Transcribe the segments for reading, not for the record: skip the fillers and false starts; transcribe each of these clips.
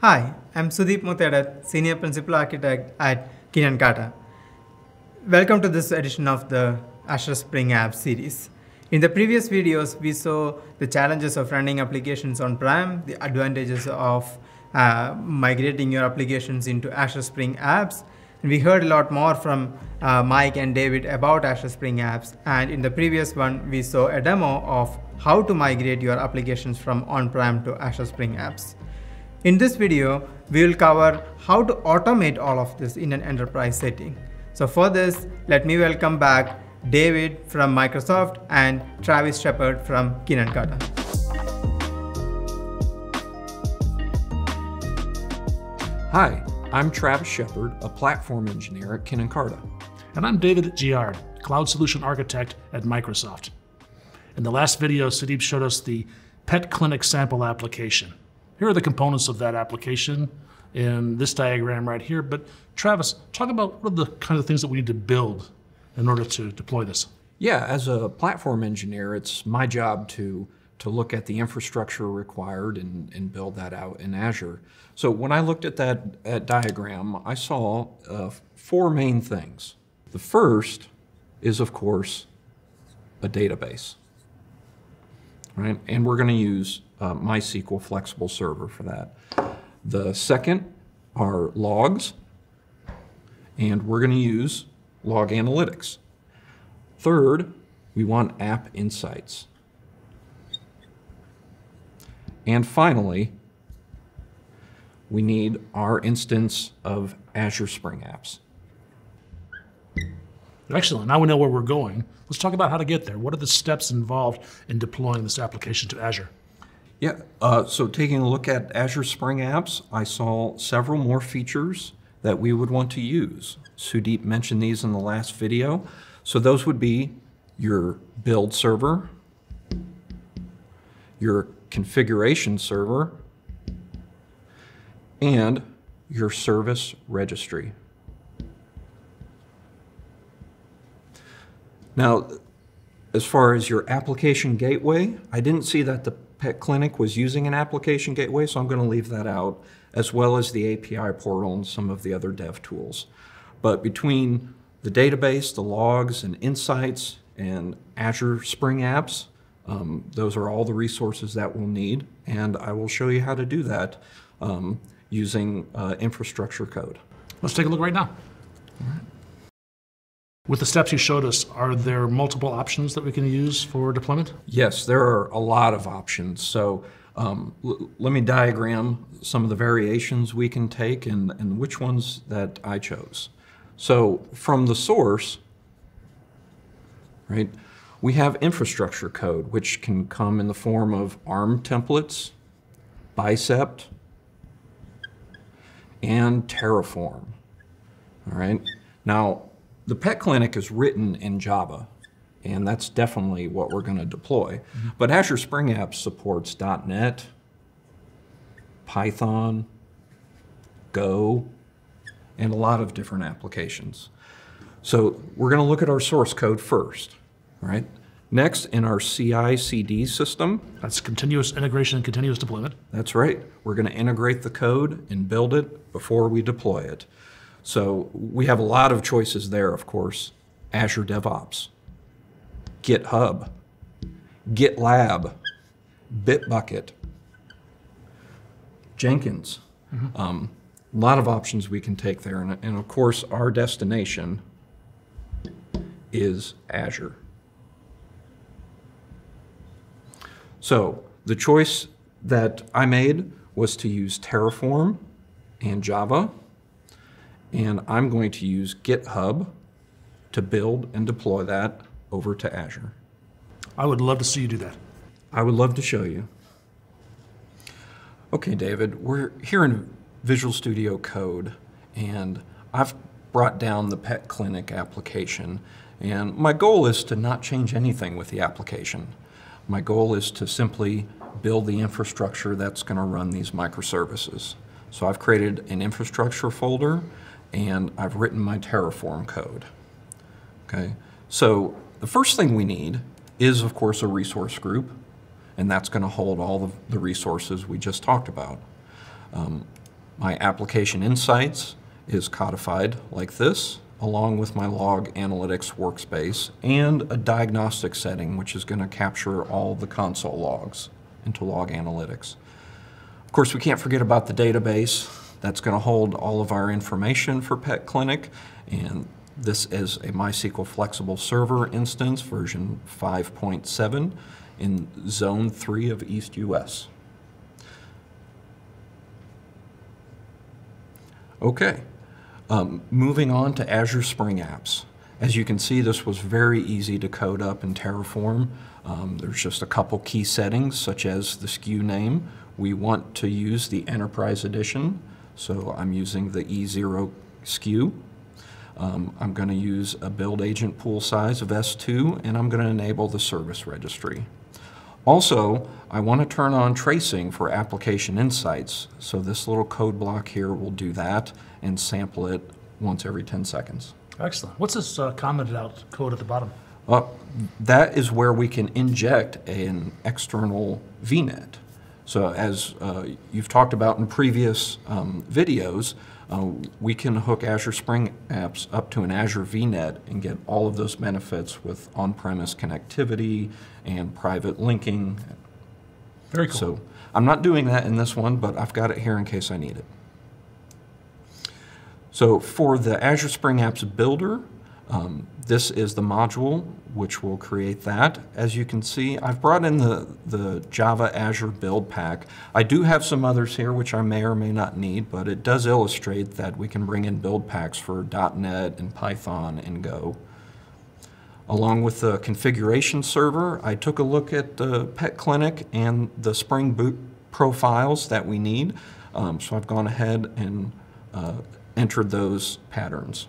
Hi, I'm Sudeep Muthedat, Senior Principal Architect at Kin Carta. Welcome to this edition of the Azure Spring Apps series. In the previous videos, we saw the challenges of running applications on-prem, the advantages of migrating your applications into Azure Spring Apps. And we heard a lot more from Mike and David about Azure Spring Apps. And in the previous one, we saw a demo of how to migrate your applications from on-prem to Azure Spring Apps. In this video, we will cover how to automate all of this in an enterprise setting. So for this, let me welcome back David from Microsoft and Travis Shepard from Kin Carta. Hi, I'm Travis Shepard, a platform engineer at Kin Carta. And I'm David Giard, Cloud Solution Architect at Microsoft. In the last video, Sudeep showed us the Pet Clinic sample application. Here are the components of that application in this diagram right here. But Travis, talk about what are the kinds of things that we need to build in order to deploy this. Yeah, as a platform engineer, it's my job to look at the infrastructure required and build that out in Azure. So when I looked at that diagram, I saw four main things. The first is, of course, a database, right? And we're going to use MySQL Flexible Server for that. The second are logs, and we're going to use Log Analytics. Third, we want App Insights. And finally, we need our instance of Azure Spring Apps. Excellent. Now we know where we're going. Let's talk about how to get there. What are the steps involved in deploying this application to Azure? Yeah, so taking a look at Azure Spring Apps, I saw several more features that we would want to use. Sudeep mentioned these in the last video. So those would be your build server, your configuration server, and your service registry. Now, as far as your application gateway, I didn't see that the Pet Clinic was using an application gateway, so I'm going to leave that out, as well as the API portal and some of the other dev tools. But between the database, the logs and insights, and Azure Spring Apps, those are all the resources that we'll need, and I will show you how to do that using infrastructure code. Let's take a look right now. All right. With the steps you showed us, are there multiple options that we can use for deployment? Yes, there are a lot of options. So let me diagram some of the variations we can take and which ones that I chose. So from the source, right, we have infrastructure code, which can come in the form of ARM templates, Bicep, and Terraform. All right. Now, the Pet Clinic is written in Java, and that's definitely what we're going to deploy. But Azure Spring Apps supports .NET, Python, Go, and a lot of different applications. So we're going to look at our source code first, right? Next, in our CI/CD system. That's continuous integration and continuous deployment. That's right. We're going to integrate the code and build it before we deploy it. So we have a lot of choices there, of course. Azure DevOps, GitHub, GitLab, Bitbucket, Jenkins. A lot of options we can take there. And of course, our destination is Azure. So the choice that I made was to use Terraform and Java. And I'm going to use GitHub to build and deploy that over to Azure. I would love to see you do that. I would love to show you. Okay, David, we're here in Visual Studio Code, and I've brought down the Pet Clinic application. And my goal is to not change anything with the application. My goal is to simply build the infrastructure that's going to run these microservices. So I've created an infrastructure folder, and I've written my Terraform code. Okay, so the first thing we need is, of course, a resource group, and that's going to hold all of the resources we just talked about. My application insights is codified like this, along with my log analytics workspace and a diagnostic setting, which is going to capture all the console logs into log analytics. Of course, we can't forget about the database. That's going to hold all of our information for Pet Clinic, and this is a MySQL Flexible Server instance, version 5.7 in Zone 3 of East US. Okay, moving on to Azure Spring Apps. As you can see, this was very easy to code up in Terraform. There's just a couple key settings, such as the SKU name. We want to use the Enterprise Edition, so I'm using the E0 SKU. I'm going to use a build agent pool size of S2, and I'm going to enable the service registry. Also, I want to turn on tracing for application insights, so this little code block here will do that and sample it once every 10 seconds. Excellent. What's this commented out code at the bottom? That is where we can inject an external VNet. So as you've talked about in previous videos, we can hook Azure Spring Apps up to an Azure VNet and get all of those benefits with on-premise connectivity and private linking. Very cool. So I'm not doing that in this one, but I've got it here in case I need it. So for the Azure Spring Apps Builder, this is the module which will create that. As you can see, I've brought in the Java Azure build pack. I do have some others here which I may or may not need, but it does illustrate that we can bring in build packs for .NET and Python and Go. Along with the configuration server, I took a look at the Pet Clinic and the Spring Boot profiles that we need. So I've gone ahead and entered those patterns.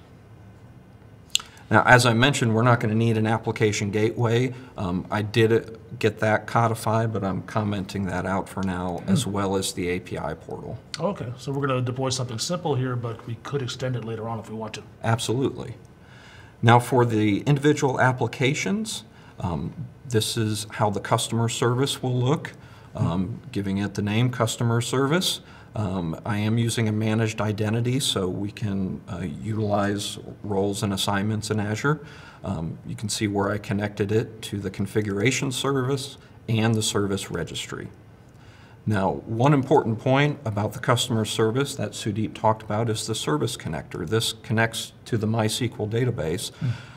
Now, as I mentioned, we're not going to need an application gateway. I did get that codified, but I'm commenting that out for now, as well as the API portal. Okay, so we're going to deploy something simple here, but we could extend it later on if we want to. Absolutely. Now, for the individual applications, this is how the customer service will look, giving it the name customer service. I am using a managed identity, so we can utilize roles and assignments in Azure. You can see where I connected it to the configuration service and the service registry. Now, one important point about the customer service that Sudeep talked about is the service connector. This connects to the MySQL database.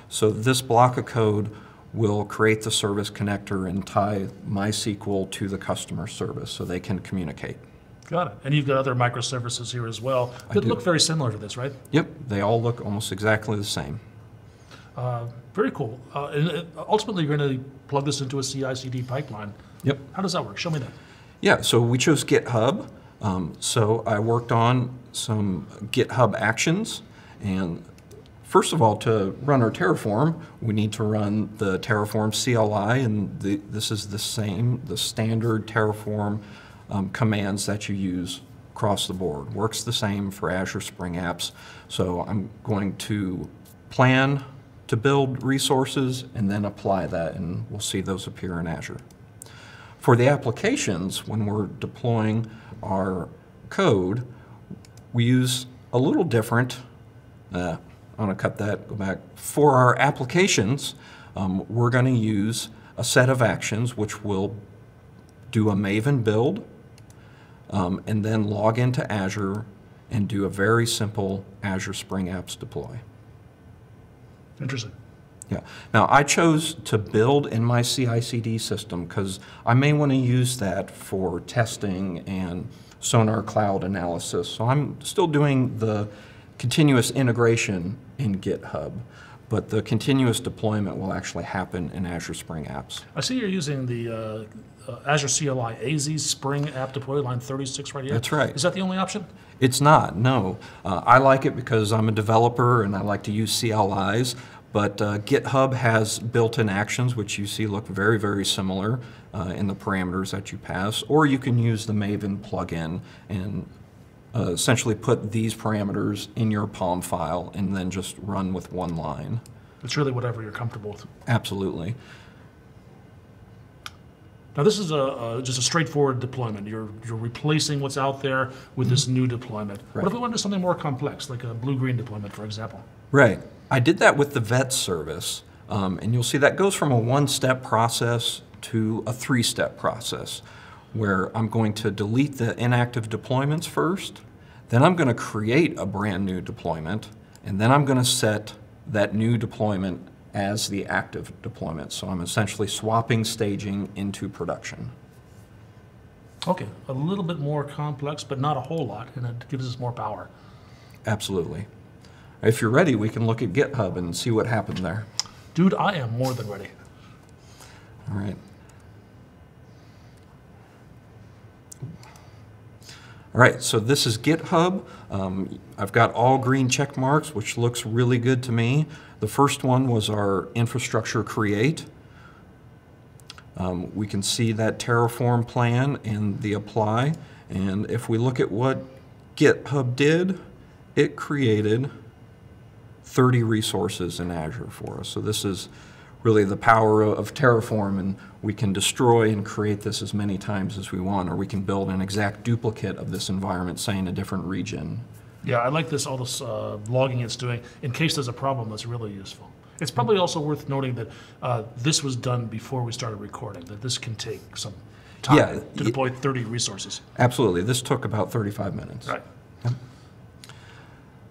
So this block of code will create the service connector and tie MySQL to the customer service so they can communicate. Got it. And you've got other microservices here as well that look very similar to this, right? Yep, they all look almost exactly the same. Very cool. And ultimately, you're going to plug this into a CI/CD pipeline. Yep. How does that work? Show me that. Yeah, so we chose GitHub. So I worked on some GitHub actions. And first of all, to run our Terraform, we need to run the Terraform CLI. And this is the standard Terraform commands that you use across the board. Works the same for Azure Spring Apps. So I'm going to plan to build resources and then apply that, and we'll see those appear in Azure. For the applications, when we're deploying our code, we use a little different, I'm going to cut that, go back. For our applications, we're going to use a set of actions which will do a Maven build, and then log into Azure and do a very simple Azure Spring Apps deploy. Interesting. Yeah. Now, I chose to build in my CI/CD system because I may want to use that for testing and Sonar Cloud analysis. So I'm still doing the continuous integration in GitHub, but the continuous deployment will actually happen in Azure Spring Apps. I see you're using the Azure CLI AZ Spring App Deploy line 36 right here. That's right. Is that the only option? It's not, no. I like it because I'm a developer and I like to use CLIs, but GitHub has built-in actions which you see look very, very similar in the parameters that you pass, or you can use the Maven plugin and essentially put these parameters in your POM file and then just run with one line. It's really whatever you're comfortable with. Absolutely. Now this is just a straightforward deployment. You're replacing what's out there with this new deployment. Right. What if we want to do something more complex, like a blue-green deployment, for example? Right. I did that with the vet service, and you'll see that goes from a one-step process to a three-step process, where I'm going to delete the inactive deployments first, then I'm going to create a brand new deployment, and then I'm going to set that new deployment as the active deployment. So I'm essentially swapping staging into production. Okay, a little bit more complex, but not a whole lot, and it gives us more power. Absolutely. If you're ready, we can look at GitHub and see what happened there. Dude, I am more than ready. All right. All right, so this is GitHub. I've got all green check marks, which looks really good to me. The first one was our infrastructure create. We can see that Terraform plan and the apply. And if we look at what GitHub did, it created 30 resources in Azure for us. So this is really the power of Terraform, and we can destroy and create this as many times as we want, or we can build an exact duplicate of this environment, say in a different region. Yeah, I like this, all this logging it's doing. In case there's a problem, that's really useful. It's probably also worth noting that this was done before we started recording, that this can take some time to deploy 30 resources. Absolutely. This took about 35 minutes. Right. Yeah.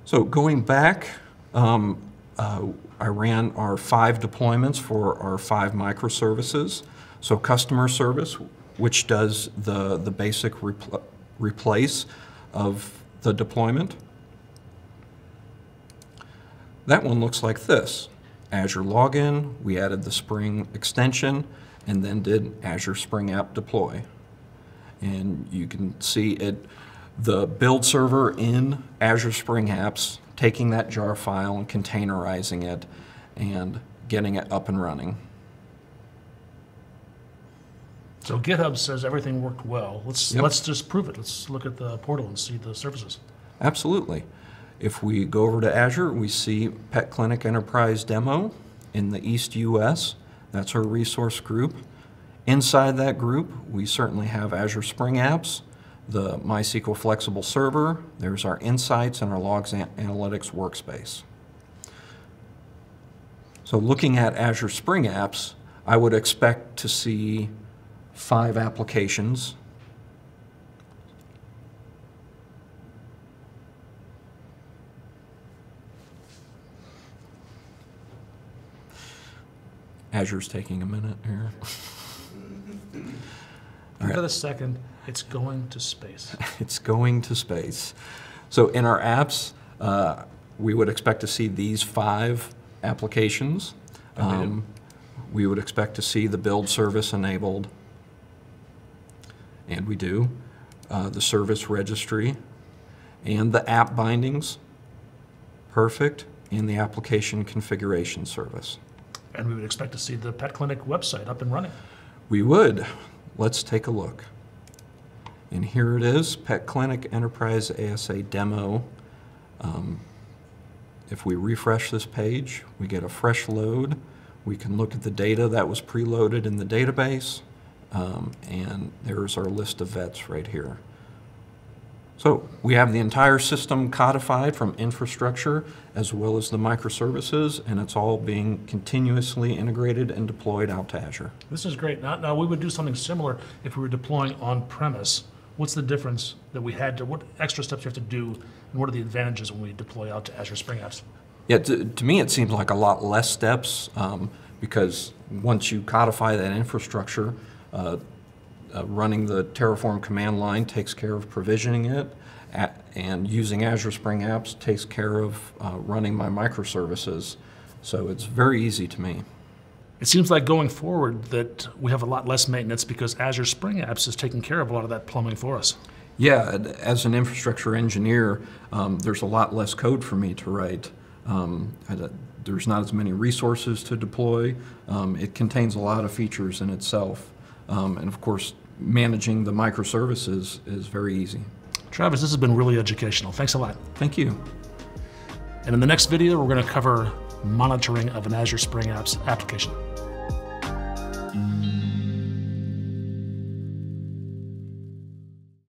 So going back, I ran our 5 deployments for our 5 microservices. So customer service, which does the basic replace of the deployment. That one looks like this. Azure login, we added the Spring extension, and then did Azure Spring App deploy. And you can see it, the build server in Azure Spring Apps, taking that jar file and containerizing it and getting it up and running. So GitHub says everything worked well. Let's just prove it. Let's look at the portal and see the services. Absolutely. If we go over to Azure, we see Pet Clinic Enterprise Demo in the East US. That's our resource group. Inside that group, we certainly have Azure Spring Apps, the MySQL Flexible Server, there's our Insights and our Logs Analytics workspace. So looking at Azure Spring Apps, I would expect to see 5 applications. Azure's taking a minute here. Give it a second. It's going to space. It's going to space. So in our apps, we would expect to see these 5 applications. We would expect to see the build service enabled, and we do. The service registry, and the app bindings, perfect, and the application configuration service. And we would expect to see the Pet Clinic website up and running. We would. Let's take a look. And here it is, Pet Clinic Enterprise ASA Demo. If we refresh this page, we get a fresh load. We can look at the data that was preloaded in the database, and there's our list of vets right here. So we have the entire system codified from infrastructure as well as the microservices, and it's all being continuously integrated and deployed out to Azure. This is great. Now we would do something similar if we were deploying on-premise. What's the difference that we had to, what extra steps you have to do, and what are the advantages when we deploy out to Azure Spring Apps? Yeah, to me it seems like a lot less steps because once you codify that infrastructure, running the Terraform command line takes care of provisioning it, and using Azure Spring Apps takes care of running my microservices. So it's very easy to me. It seems like going forward that we have a lot less maintenance because Azure Spring Apps is taking care of a lot of that plumbing for us. Yeah, as an infrastructure engineer, there's a lot less code for me to write. There's not as many resources to deploy. It contains a lot of features in itself. And of course, managing the microservices is very easy. Travis, this has been really educational. Thanks a lot. Thank you. And in the next video, we're going to cover monitoring of an Azure Spring Apps application.